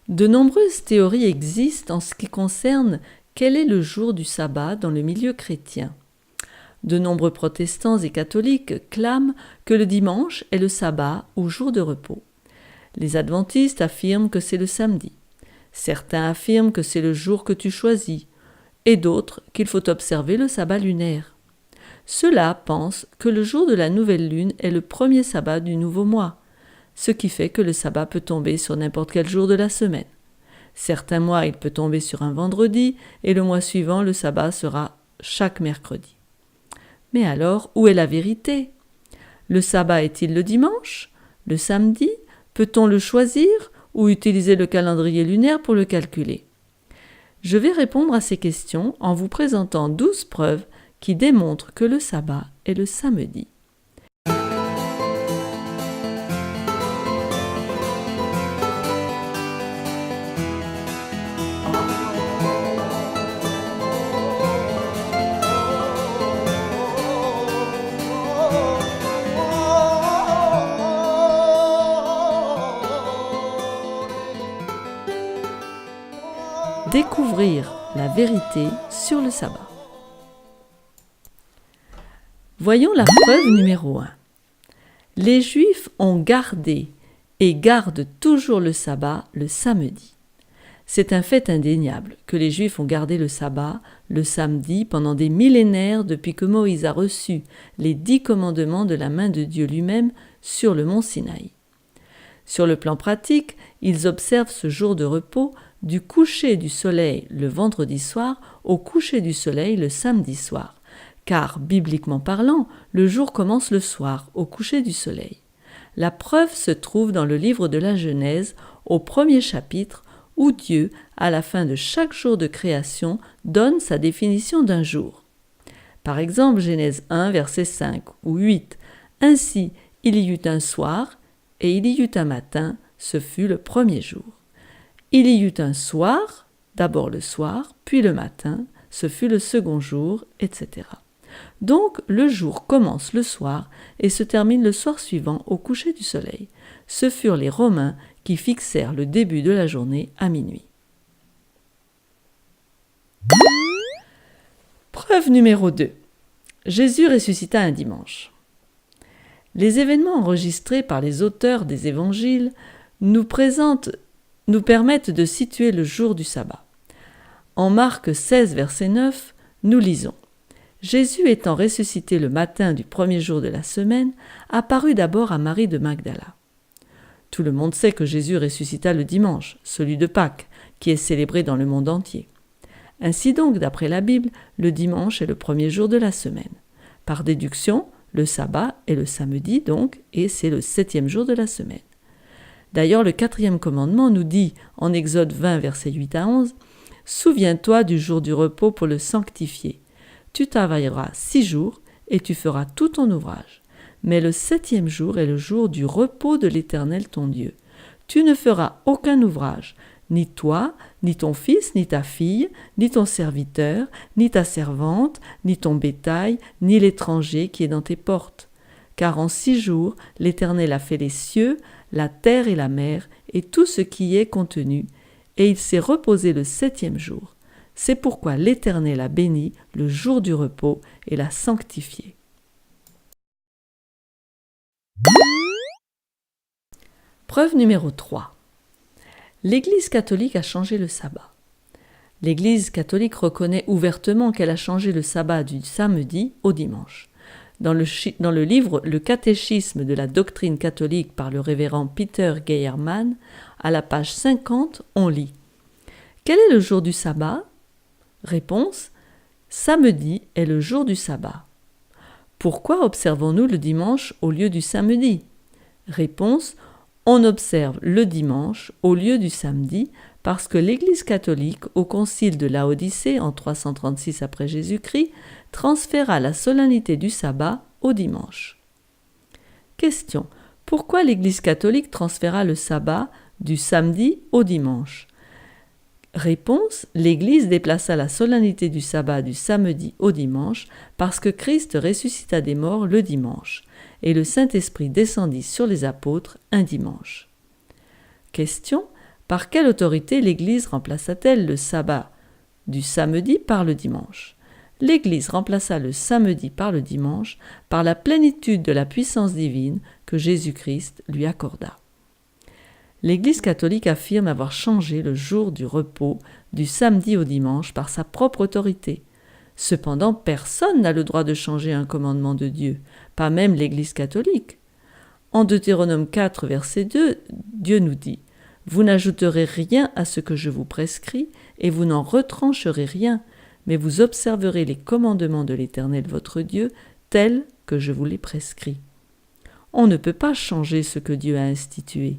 De nombreuses théories existent en ce qui concerne quel est le jour du sabbat dans le milieu chrétien. De nombreux protestants et catholiques clament que le dimanche est le sabbat ou jour de repos. Les adventistes affirment que c'est le samedi. Certains affirment que c'est le jour que tu choisis, et d'autres qu'il faut observer le sabbat lunaire. Ceux-là pensent que le jour de la nouvelle lune est le premier sabbat du nouveau mois, ce qui fait que le sabbat peut tomber sur n'importe quel jour de la semaine. Certains mois, il peut tomber sur un vendredi, et le mois suivant, le sabbat sera chaque mercredi. Mais alors, où est la vérité ? Le sabbat est-il le dimanche ? Le samedi ? Peut-on le choisir ou utiliser le calendrier lunaire pour le calculer ? Je vais répondre à ces questions en vous présentant 12 preuves qui démontrent que le sabbat est le samedi. Découvrir la vérité sur le sabbat. Voyons la preuve numéro 1. Les Juifs ont gardé et gardent toujours le sabbat le samedi. C'est un fait indéniable que les Juifs ont gardé le sabbat le samedi pendant des millénaires depuis que Moïse a reçu les 10 commandements de la main de Dieu lui-même sur le mont Sinaï. Sur le plan pratique, ils observent ce jour de repos du coucher du soleil le vendredi soir au coucher du soleil le samedi soir, car, bibliquement parlant, le jour commence le soir, au coucher du soleil. La preuve se trouve dans le livre de la Genèse, au 1er chapitre, où Dieu, à la fin de chaque jour de création, donne sa définition d'un jour. Par exemple, Genèse 1, verset 5 ou 8. « Ainsi, il y eut un soir, et il y eut un matin, ce fut le premier jour. Il y eut un soir, d'abord le soir, puis le matin, ce fut le second jour, etc. » Donc, le jour commence le soir et se termine le soir suivant au coucher du soleil. Ce furent les Romains qui fixèrent le début de la journée à minuit. Preuve numéro 2. Jésus ressuscita un dimanche. Les événements enregistrés par les auteurs des évangiles nous permettent de situer le jour du sabbat. En Marc 16, verset 9, nous lisons « Jésus étant ressuscité le matin du premier jour de la semaine, apparut d'abord à Marie de Magdala. » Tout le monde sait que Jésus ressuscita le dimanche, celui de Pâques, qui est célébré dans le monde entier. Ainsi donc, d'après la Bible, le dimanche est le premier jour de la semaine. Par déduction, le sabbat est le samedi donc, et c'est le 7e jour de la semaine. D'ailleurs, le 4e commandement nous dit, en Exode 20, versets 8 à 11, « Souviens-toi du jour du repos pour le sanctifier. Tu travailleras 6 jours, et tu feras tout ton ouvrage. Mais le 7e jour est le jour du repos de l'Éternel ton Dieu. Tu ne feras aucun ouvrage, ni toi, ni ton fils, ni ta fille, ni ton serviteur, ni ta servante, ni ton bétail, ni l'étranger qui est dans tes portes. Car en 6 jours, l'Éternel a fait les cieux, la terre et la mer, et tout ce qui y est contenu, et il s'est reposé le 7e jour. C'est pourquoi l'Éternel a béni le jour du repos et l'a sanctifié. » Preuve numéro 3. L'Église catholique a changé le sabbat. L'Église catholique reconnaît ouvertement qu'elle a changé le sabbat du samedi au dimanche. Dans le livre « Le catéchisme de la doctrine catholique » par le révérend Peter Geiermann, à la page 50, on lit « Quel est le jour du sabbat ?» Réponse « Samedi est le jour du sabbat. » Pourquoi observons-nous le dimanche au lieu du samedi ? Réponse « On observe le dimanche au lieu du samedi parce que l'Église catholique, au concile de Laodicée en 336 après Jésus-Christ, transféra la solennité du sabbat au dimanche. Question. Pourquoi l'Église catholique transféra le sabbat du samedi au dimanche ? Réponse. L'Église déplaça la solennité du sabbat du samedi au dimanche parce que Christ ressuscita des morts le dimanche et le Saint-Esprit descendit sur les apôtres un dimanche. Question. Par quelle autorité l'Église remplaça-t-elle le sabbat du samedi par le dimanche ? L'Église remplaça le samedi par le dimanche par la plénitude de la puissance divine que Jésus-Christ lui accorda. L'Église catholique affirme avoir changé le jour du repos du samedi au dimanche par sa propre autorité. Cependant, personne n'a le droit de changer un commandement de Dieu, pas même l'Église catholique. En Deutéronome 4, verset 2, Dieu nous dit « Vous n'ajouterez rien à ce que je vous prescris, et vous n'en retrancherez rien, mais vous observerez les commandements de l'Éternel votre Dieu, tels que je vous les prescris. » On ne peut pas changer ce que Dieu a institué.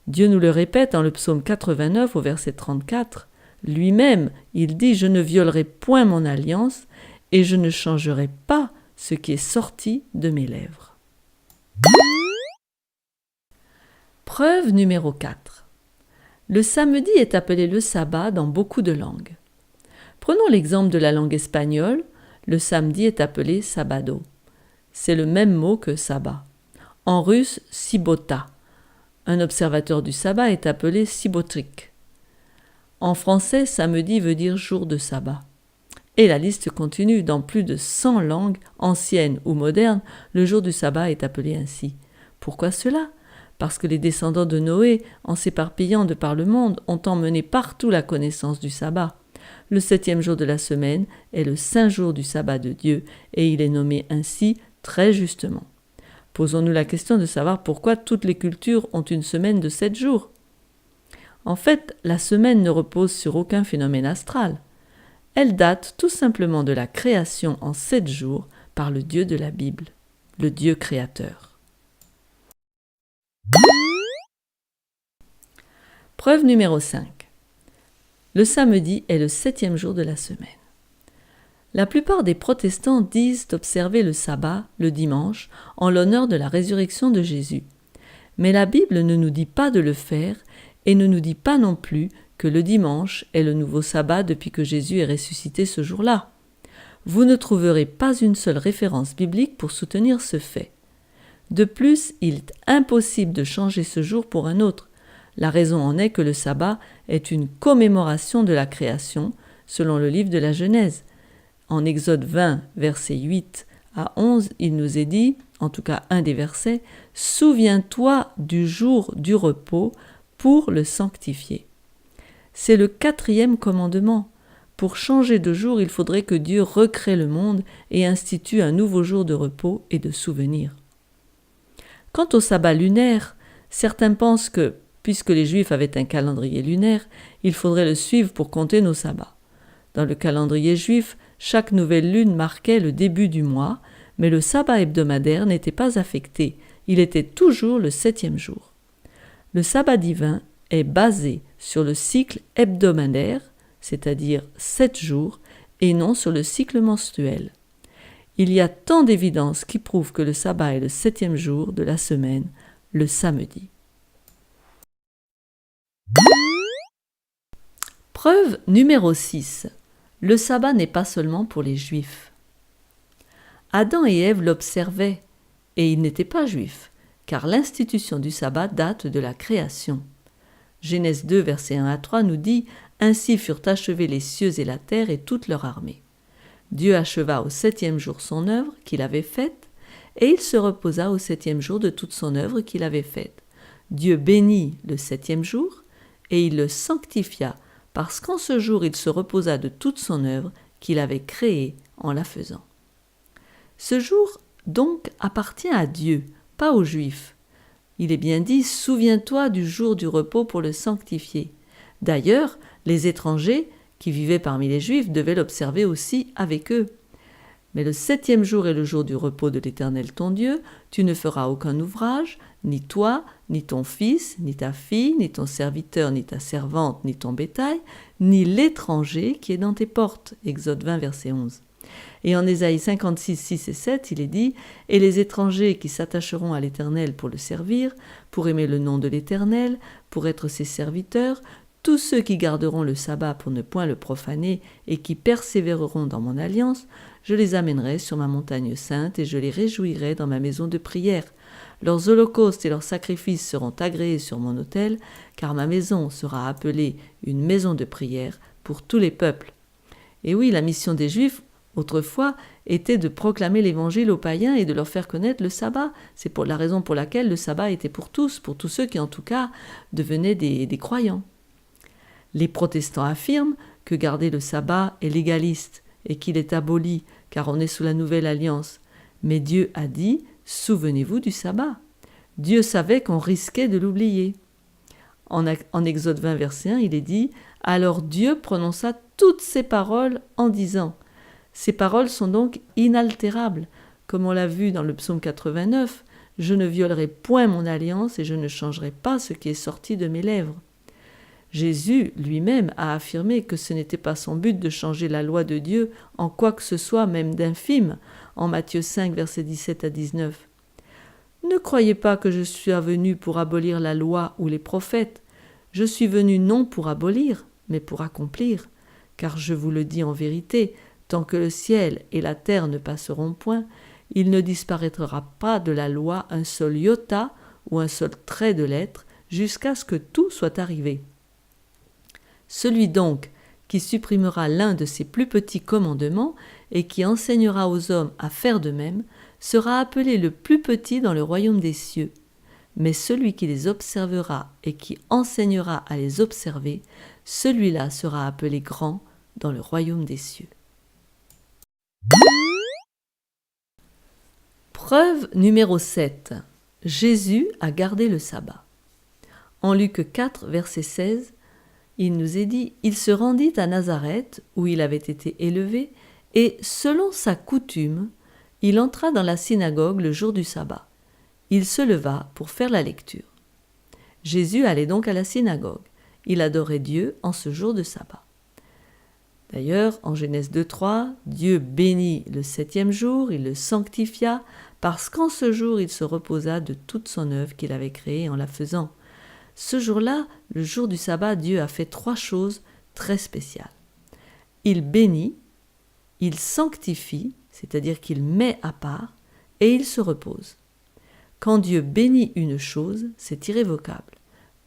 Dieu nous le répète dans le psaume 89 au verset 34. Lui-même, il dit « Je ne violerai point mon alliance et je ne changerai pas ce qui est sorti de mes lèvres. » Preuve numéro 4. Le samedi est appelé le sabbat dans beaucoup de langues. Prenons l'exemple de la langue espagnole. Le samedi est appelé sabado. C'est le même mot que sabbat. En russe, sibota. Un observateur du sabbat est appelé sibotrik. En français, samedi veut dire jour de sabbat. Et la liste continue. Dans plus de 100 langues, anciennes ou modernes, le jour du sabbat est appelé ainsi. Pourquoi cela ? Parce que les descendants de Noé, en s'éparpillant de par le monde, ont emmené partout la connaissance du sabbat. Le 7e jour de la semaine est le saint jour du sabbat de Dieu, et il est nommé ainsi très justement. Posons-nous la question de savoir pourquoi toutes les cultures ont une semaine de 7 jours. En fait, la semaine ne repose sur aucun phénomène astral. Elle date tout simplement de la création en 7 jours par le Dieu de la Bible, le Dieu créateur. Preuve numéro 5. Le samedi est le 7e jour de la semaine. La plupart des protestants disent observer le sabbat, le dimanche, en l'honneur de la résurrection de Jésus. Mais la Bible ne nous dit pas de le faire et ne nous dit pas non plus que le dimanche est le nouveau sabbat depuis que Jésus est ressuscité ce jour-là. Vous ne trouverez pas une seule référence biblique pour soutenir ce fait. De plus, il est impossible de changer ce jour pour un autre. La raison en est que le sabbat est une commémoration de la création, selon le livre de la Genèse. En Exode 20, versets 8 à 11, il nous est dit, en tout cas un des versets, « Souviens-toi du jour du repos pour le sanctifier. » C'est le 4e commandement. Pour changer de jour, il faudrait que Dieu recrée le monde et institue un nouveau jour de repos et de souvenir. Quant au sabbat lunaire, certains pensent que, puisque les Juifs avaient un calendrier lunaire, il faudrait le suivre pour compter nos sabbats. Dans le calendrier juif, chaque nouvelle lune marquait le début du mois, mais le sabbat hebdomadaire n'était pas affecté, il était toujours le 7e jour. Le sabbat divin est basé sur le cycle hebdomadaire, c'est-à-dire 7 jours, et non sur le cycle menstruel. Il y a tant d'évidences qui prouvent que le sabbat est le 7e jour de la semaine, le samedi. Preuve numéro 6. Le sabbat n'est pas seulement pour les Juifs. Adam et Ève l'observaient, et ils n'étaient pas juifs, car l'institution du sabbat date de la création. Genèse 2, versets 1 à 3 nous dit « Ainsi furent achevés les cieux et la terre et toute leur armée. Dieu acheva au 7e jour son œuvre qu'il avait faite, et il se reposa au 7e jour de toute son œuvre qu'il avait faite. Dieu bénit le 7e jour, et il le sanctifia, parce qu'en ce jour il se reposa de toute son œuvre qu'il avait créée en la faisant. » Ce jour, donc, appartient à Dieu, pas aux Juifs. Il est bien dit « Souviens-toi du jour du repos pour le sanctifier ». D'ailleurs, les étrangers qui vivaient parmi les Juifs devaient l'observer aussi avec eux. Mais le 7e jour est le jour du repos de l'Éternel ton Dieu, tu ne feras aucun ouvrage, ni toi, ni ton fils, ni ta fille, ni ton serviteur, ni ta servante, ni ton bétail, ni l'étranger qui est dans tes portes. Exode 20, verset 11. Et en Ésaïe 56, 6 et 7, il est dit « Et les étrangers qui s'attacheront à l'Éternel pour le servir, pour aimer le nom de l'Éternel, pour être ses serviteurs, tous ceux qui garderont le sabbat pour ne point le profaner et qui persévéreront dans mon alliance, je les amènerai sur ma montagne sainte et je les réjouirai dans ma maison de prière. Leurs holocaustes et leurs sacrifices seront agréés sur mon autel, car ma maison sera appelée une maison de prière pour tous les peuples. » Et oui, la mission des Juifs, autrefois, était de proclamer l'évangile aux païens et de leur faire connaître le sabbat. C'est pour la raison pour laquelle le sabbat était pour tous ceux qui en tout cas devenaient des croyants. Les protestants affirment que garder le sabbat est légaliste et qu'il est aboli car on est sous la nouvelle alliance. Mais Dieu a dit « Souvenez-vous du sabbat ». Dieu savait qu'on risquait de l'oublier. En Exode 20, verset 1, il est dit « Alors Dieu prononça toutes ces paroles en disant ». Ces paroles sont donc inaltérables. Comme on l'a vu dans le psaume 89, « Je ne violerai point mon alliance et je ne changerai pas ce qui est sorti de mes lèvres ». Jésus lui-même a affirmé que ce n'était pas son but de changer la loi de Dieu en quoi que ce soit, même d'infime, en Matthieu 5, versets 17 à 19. « Ne croyez pas que je suis venu pour abolir la loi ou les prophètes. Je suis venu non pour abolir, mais pour accomplir. Car je vous le dis en vérité, tant que le ciel et la terre ne passeront point, il ne disparaîtra pas de la loi un seul iota ou un seul trait de lettre, jusqu'à ce que tout soit arrivé. Celui donc qui supprimera l'un de ces plus petits commandements et qui enseignera aux hommes à faire de même, sera appelé le plus petit dans le royaume des cieux. Mais celui qui les observera et qui enseignera à les observer, celui-là sera appelé grand dans le royaume des cieux. Preuve numéro 7. Jésus a gardé le sabbat. En Luc 4, verset 16, il nous est dit « Il se rendit à Nazareth, où il avait été élevé, et, selon sa coutume, il entra dans la synagogue le jour du sabbat. Il se leva pour faire la lecture. » Jésus allait donc à la synagogue. Il adorait Dieu en ce jour de sabbat. D'ailleurs, en Genèse 2.3, Dieu bénit le 7e jour, il le sanctifia, parce qu'en ce jour il se reposa de toute son œuvre qu'il avait créée en la faisant. Ce jour-là, le jour du sabbat, Dieu a fait 3 choses très spéciales. Il bénit, il sanctifie, c'est-à-dire qu'il met à part, et il se repose. Quand Dieu bénit une chose, c'est irrévocable.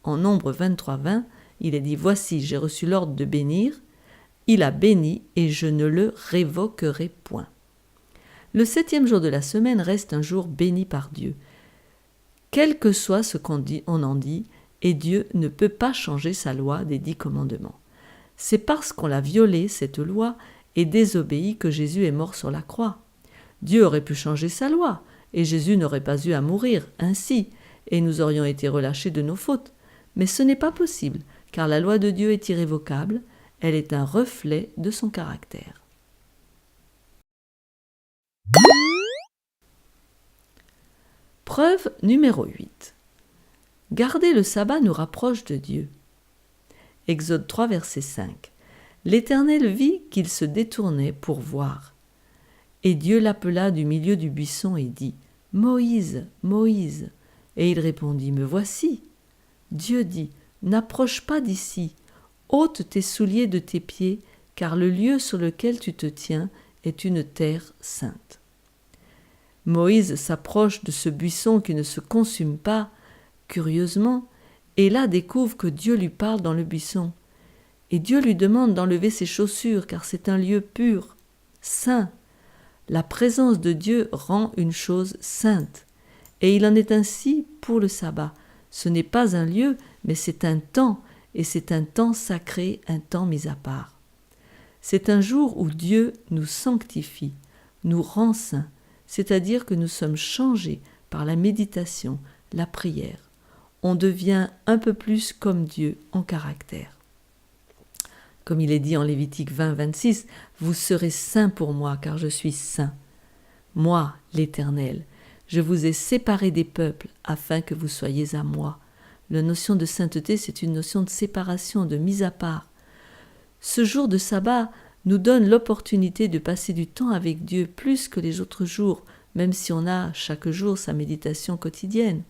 En Nombre 23.20, il est dit « Voici, j'ai reçu l'ordre de bénir, il a béni et je ne le révoquerai point. » Le 7e jour de la semaine reste un jour béni par Dieu. Quel que soit ce qu'on en dit, et Dieu ne peut pas changer sa loi des 10 commandements. C'est parce qu'on l'a violée, cette loi, et désobéi que Jésus est mort sur la croix. Dieu aurait pu changer sa loi, et Jésus n'aurait pas eu à mourir ainsi, et nous aurions été relâchés de nos fautes. Mais ce n'est pas possible, car la loi de Dieu est irrévocable, elle est un reflet de son caractère. Preuve numéro 8. Garder le sabbat nous rapproche de Dieu. Exode 3, verset 5. L'Éternel vit qu'il se détournait pour voir. Et Dieu l'appela du milieu du buisson et dit « Moïse, Moïse !» Et il répondit « Me voici !» Dieu dit « N'approche pas d'ici, ôte tes souliers de tes pieds, car le lieu sur lequel tu te tiens est une terre sainte. » Moïse s'approche de ce buisson qui ne se consume pas, curieusement, et là découvre que Dieu lui parle dans le buisson. Et Dieu lui demande d'enlever ses chaussures, car c'est un lieu pur, saint. La présence de Dieu rend une chose sainte. Et il en est ainsi pour le sabbat. Ce n'est pas un lieu, mais c'est un temps, et c'est un temps sacré, un temps mis à part. C'est un jour où Dieu nous sanctifie, nous rend saints, c'est-à-dire que nous sommes changés par la méditation, la prière. On devient un peu plus comme Dieu en caractère. Comme il est dit en Lévitique 20, 26, « Vous serez saints pour moi, car je suis saint. Moi, l'Éternel, je vous ai séparés des peuples, afin que vous soyez à moi. » La notion de sainteté, c'est une notion de séparation, de mise à part. Ce jour de sabbat nous donne l'opportunité de passer du temps avec Dieu plus que les autres jours, même si on a chaque jour sa méditation quotidienne.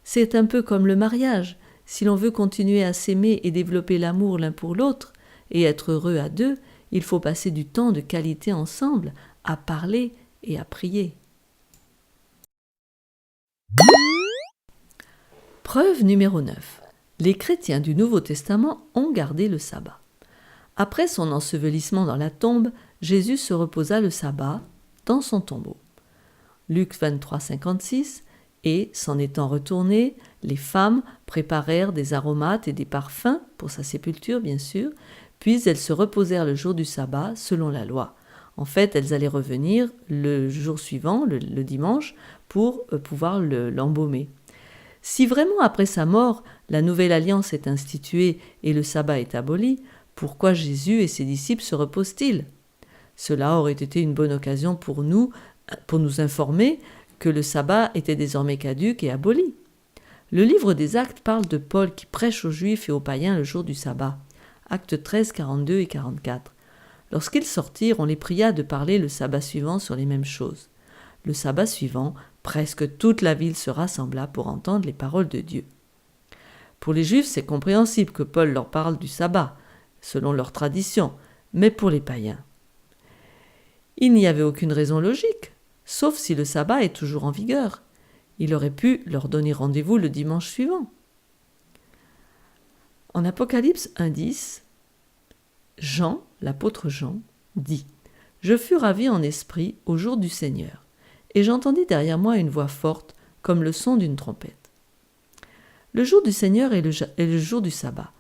C'est un peu comme le mariage. Si l'on veut continuer à s'aimer et développer l'amour l'un pour l'autre, et être heureux à deux, il faut passer du temps de qualité ensemble, à parler et à prier. Preuve numéro 9. Les chrétiens du Nouveau Testament ont gardé le sabbat. Après son ensevelissement dans la tombe, Jésus se reposa le sabbat dans son tombeau. Luc 23, 56. Et, s'en étant retournés, les femmes préparèrent des aromates et des parfums, pour sa sépulture bien sûr, puis elles se reposèrent le jour du sabbat selon la loi. En fait, elles allaient revenir le jour suivant, le dimanche, pour pouvoir l'embaumer. Si vraiment après sa mort, la nouvelle alliance est instituée et le sabbat est aboli, pourquoi Jésus et ses disciples se reposent-ils ? Cela aurait été une bonne occasion pour nous informer que le sabbat était désormais caduc et aboli. Le livre des Actes parle de Paul qui prêche aux Juifs et aux païens le jour du sabbat. Actes 13, 42 et 44. Lorsqu'ils sortirent, on les pria de parler le sabbat suivant sur les mêmes choses. Le sabbat suivant, presque toute la ville se rassembla pour entendre les paroles de Dieu. Pour les Juifs, c'est compréhensible que Paul leur parle du sabbat, selon leur tradition, mais pour les païens, il n'y avait aucune raison logique, sauf si le sabbat est toujours en vigueur. Il aurait pu leur donner rendez-vous le dimanche suivant. En Apocalypse 1,10, Jean, l'apôtre Jean, dit « Je fus ravi en esprit au jour du Seigneur, et j'entendis derrière moi une voix forte, comme le son d'une trompette. » Le jour du Seigneur est le jour du sabbat.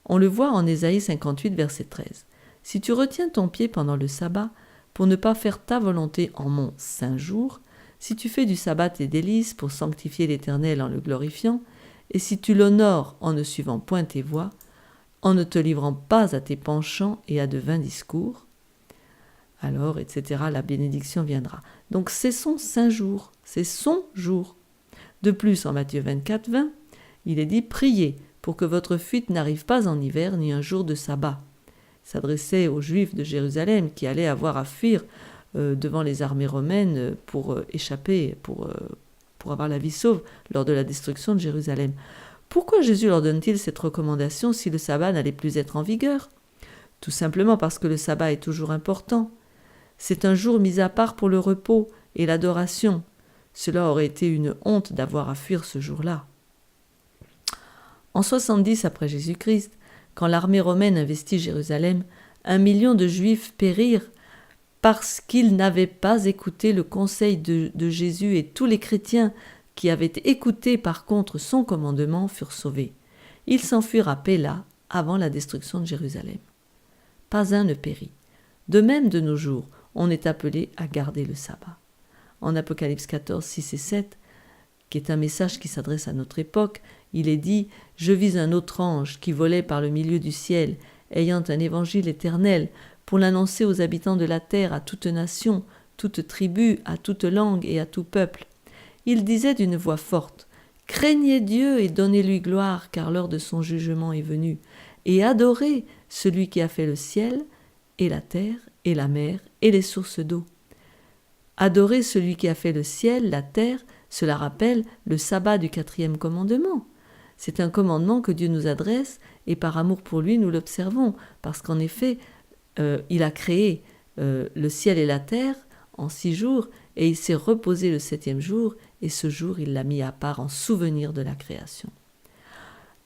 On le voit en Ésaïe 58, verset 13. « Si tu retiens ton pied pendant le sabbat, pour ne pas faire ta volonté en mon saint jour, si tu fais du sabbat tes délices pour sanctifier l'Éternel en le glorifiant, et si tu l'honores en ne suivant point tes voies, en ne te livrant pas à tes penchants et à de vains discours, alors, etc., la bénédiction viendra. » Donc c'est son saint jour, c'est son jour. De plus, en Matthieu 24, 20, il est dit « Priez pour que votre fuite n'arrive pas en hiver ni un jour de sabbat. » Il s'adressait aux Juifs de Jérusalem qui allaient avoir à fuir devant les armées romaines pour échapper, pour avoir la vie sauve lors de la destruction de Jérusalem. Pourquoi Jésus leur donne-t-il cette recommandation si le sabbat n'allait plus être en vigueur ? Tout simplement parce que le sabbat est toujours important. C'est un jour mis à part pour le repos et l'adoration. Cela aurait été une honte d'avoir à fuir ce jour-là. En 70 après Jésus-Christ, quand l'armée romaine investit Jérusalem, 1 million de Juifs périrent parce qu'ils n'avaient pas écouté le conseil de Jésus, et tous les chrétiens qui avaient écouté par contre son commandement furent sauvés. Ils s'enfuirent à Péla avant la destruction de Jérusalem. Pas un ne périt. De même, de nos jours, on est appelé à garder le sabbat. En Apocalypse 14, 6 et 7, qui est un message qui s'adresse à notre époque, il est dit « Je vis un autre ange qui volait par le milieu du ciel, ayant un évangile éternel, pour l'annoncer aux habitants de la terre, à toute nation, toute tribu, à toute langue et à tout peuple. Il disait d'une voix forte « Craignez Dieu et donnez-lui gloire, car l'heure de son jugement est venue, et adorez celui qui a fait le ciel, et la terre, et la mer, et les sources d'eau. » Adorez celui qui a fait le ciel, la terre, cela rappelle le sabbat du 4e commandement. C'est un commandement que Dieu nous adresse, et par amour pour lui, nous l'observons, parce qu'en effet, il a créé le ciel et la terre en 6 jours, et il s'est reposé le 7e jour, et ce jour, il l'a mis à part en souvenir de la création.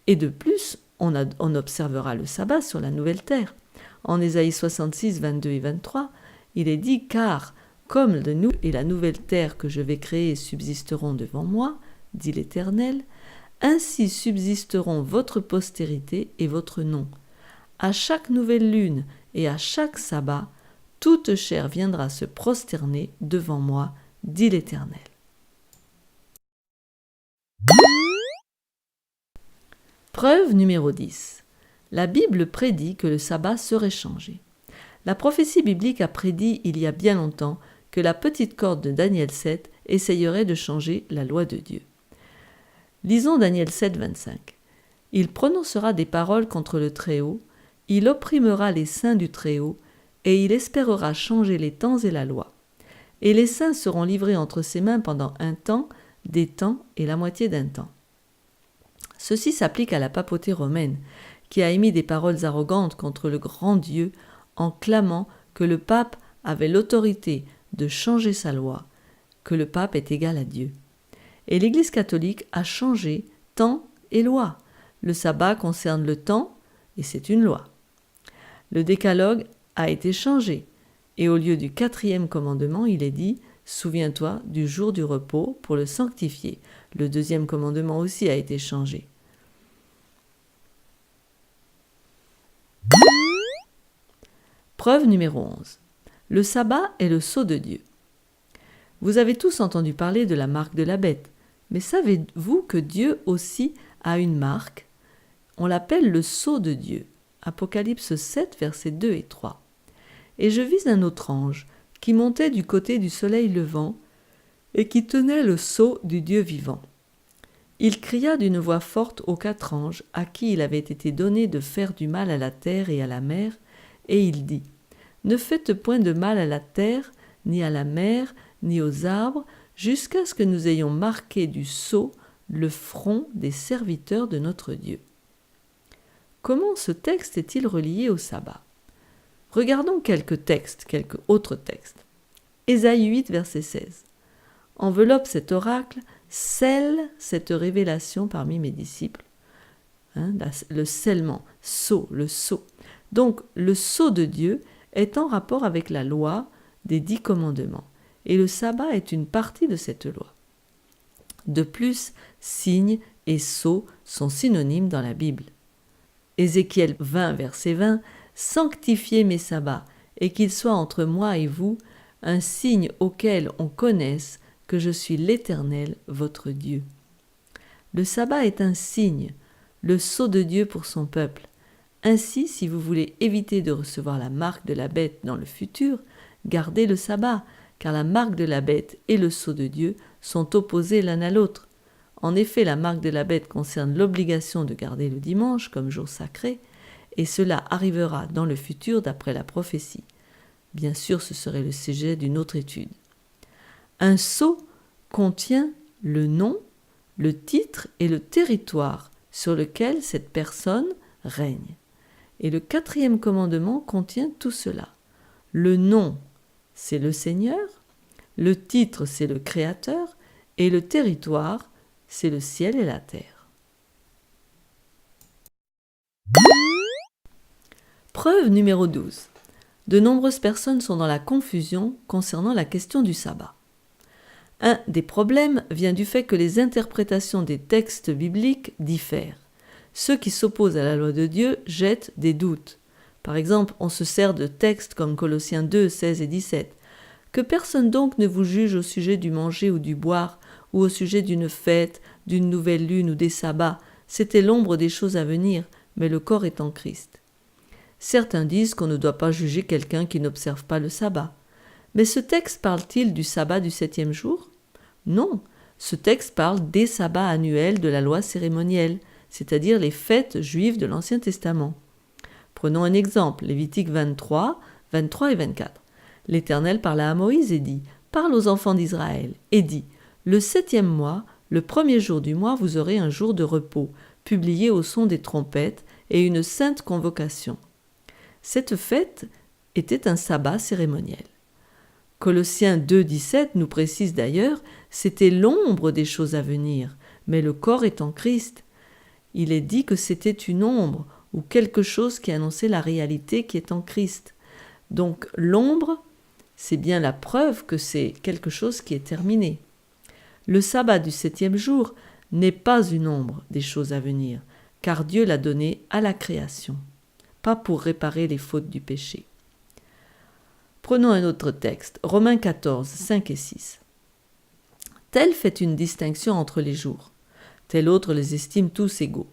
Et de plus, on observera le sabbat sur la nouvelle terre. En Ésaïe 66, 22 et 23, il est dit « Car, comme nous et la nouvelle terre que je vais créer subsisteront devant moi, dit l'Éternel, ainsi subsisteront votre postérité et votre nom. À chaque nouvelle lune et à chaque sabbat, toute chair viendra se prosterner devant moi, dit l'Éternel. » Preuve numéro 10. La Bible prédit que le sabbat serait changé. La prophétie biblique a prédit il y a bien longtemps que la petite corde de Daniel 7 essayerait de changer la loi de Dieu. Lisons Daniel 7, 25. « Il prononcera des paroles contre le Très-Haut, il opprimera les saints du Très-Haut, et il espérera changer les temps et la loi. Et les saints seront livrés entre ses mains pendant un temps, des temps et la moitié d'un temps. » Ceci s'applique à la papauté romaine, qui a émis des paroles arrogantes contre le grand Dieu en clamant que le pape avait l'autorité de changer sa loi, que le pape est égal à Dieu. Et l'Église catholique a changé temps et loi. Le sabbat concerne le temps et c'est une loi. Le décalogue a été changé et au lieu du 4e commandement, il est dit « Souviens-toi du jour du repos pour le sanctifier ». Le 2e commandement aussi a été changé. Preuve numéro 11. Le sabbat est le sceau de Dieu. Vous avez tous entendu parler de la marque de la bête, mais savez-vous que Dieu aussi a une marque? On l'appelle le sceau de Dieu. Apocalypse 7, versets 2 et 3. Et je vis un autre ange qui montait du côté du soleil levant et qui tenait le sceau du Dieu vivant. Il cria d'une voix forte aux 4 anges à qui il avait été donné de faire du mal à la terre et à la mer, et il dit « Ne faites point de mal à la terre, ni à la mer, ni aux arbres, jusqu'à ce que nous ayons marqué du sceau le front des serviteurs de notre Dieu. » Comment ce texte est-il relié au sabbat? Regardons quelques autres textes. Ésaïe 8, verset 16. Enveloppe cet oracle, scelle cette révélation parmi mes disciples. Le scellement, sceau, le sceau. Donc, le sceau de Dieu est en rapport avec la loi des 10 commandements. Et le sabbat est une partie de cette loi. De plus, signe et sceau sont synonymes dans la Bible. Ézéchiel 20, verset 20, « Sanctifiez mes sabbats, et qu'ils soient entre moi et vous un signe auquel on connaisse que je suis l'Éternel, votre Dieu. » Le sabbat est un signe, le sceau de Dieu pour son peuple. Ainsi, si vous voulez éviter de recevoir la marque de la bête dans le futur, gardez le sabbat, car la marque de la bête et le sceau de Dieu sont opposés l'un à l'autre. En effet, la marque de la bête concerne l'obligation de garder le dimanche comme jour sacré, et cela arrivera dans le futur d'après la prophétie. Bien sûr, ce serait le sujet d'une autre étude. Un sceau contient le nom, le titre et le territoire sur lequel cette personne règne. Et le 4e commandement contient tout cela. Le nom, c'est le Seigneur, le titre, c'est le Créateur, et le territoire, c'est le ciel et la terre. Preuve numéro 12. De nombreuses personnes sont dans la confusion concernant la question du sabbat. Un des problèmes vient du fait que les interprétations des textes bibliques diffèrent. Ceux qui s'opposent à la loi de Dieu jettent des doutes. Par exemple, on se sert de textes comme Colossiens 2, 16 et 17. « Que personne donc ne vous juge au sujet du manger ou du boire, ou au sujet d'une fête, d'une nouvelle lune ou des sabbats. C'était l'ombre des choses à venir, mais le corps est en Christ. » Certains disent qu'on ne doit pas juger quelqu'un qui n'observe pas le sabbat. Mais ce texte parle-t-il du sabbat du 7e jour? Non, ce texte parle des sabbats annuels de la loi cérémonielle, c'est-à-dire les fêtes juives de l'Ancien Testament. Prenons un exemple, Lévitique 23, 23 et 24. L'Éternel parla à Moïse et dit « Parle aux enfants d'Israël et dit « Le 7e mois, le 1er jour du mois, vous aurez un jour de repos, publié au son des trompettes et une sainte convocation. » Cette fête était un sabbat cérémoniel. Colossiens 2, 17 nous précise d'ailleurs « C'était l'ombre des choses à venir, mais le corps est en Christ. » Il est dit que c'était une ombre ou quelque chose qui annonçait la réalité qui est en Christ. Donc l'ombre, c'est bien la preuve que c'est quelque chose qui est terminé. Le sabbat du 7e jour n'est pas une ombre des choses à venir, car Dieu l'a donné à la création, pas pour réparer les fautes du péché. Prenons un autre texte, Romains 14, 5 et 6. Tel fait une distinction entre les jours, tel autre les estime tous égaux.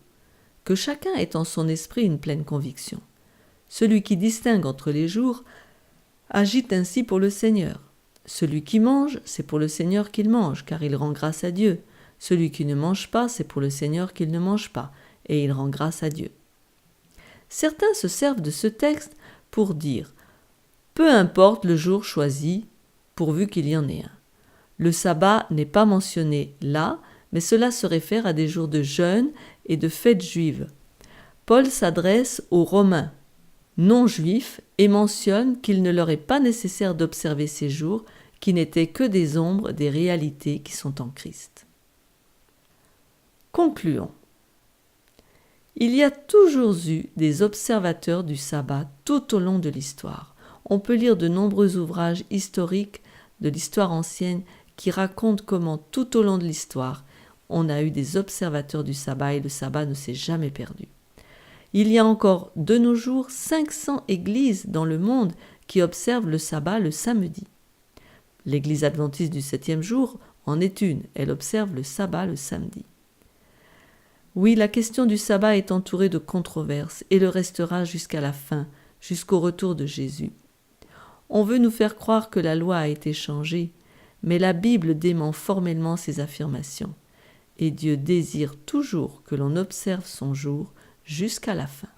Que chacun ait en son esprit une pleine conviction. Celui qui distingue entre les jours agit ainsi pour le Seigneur. Celui qui mange, c'est pour le Seigneur qu'il mange, car il rend grâce à Dieu. Celui qui ne mange pas, c'est pour le Seigneur qu'il ne mange pas, et il rend grâce à Dieu. Certains se servent de ce texte pour dire « Peu importe le jour choisi, pourvu qu'il y en ait un. Le sabbat n'est pas mentionné là, mais cela se réfère à des jours de jeûne et de fêtes juives. Paul s'adresse aux Romains non-juifs et mentionne qu'il ne leur est pas nécessaire d'observer ces jours qui n'étaient que des ombres des réalités qui sont en Christ. Concluons. Il y a toujours eu des observateurs du sabbat tout au long de l'histoire. On peut lire de nombreux ouvrages historiques de l'histoire ancienne qui racontent comment tout au long de l'histoire, on a eu des observateurs du sabbat et le sabbat ne s'est jamais perdu. Il y a encore de nos jours 500 églises dans le monde qui observent le sabbat le samedi. L'église adventiste du 7e jour en est une, elle observe le sabbat le samedi. Oui, la question du sabbat est entourée de controverses et le restera jusqu'à la fin, jusqu'au retour de Jésus. On veut nous faire croire que la loi a été changée, mais la Bible dément formellement ces affirmations. Et Dieu désire toujours que l'on observe son jour jusqu'à la fin.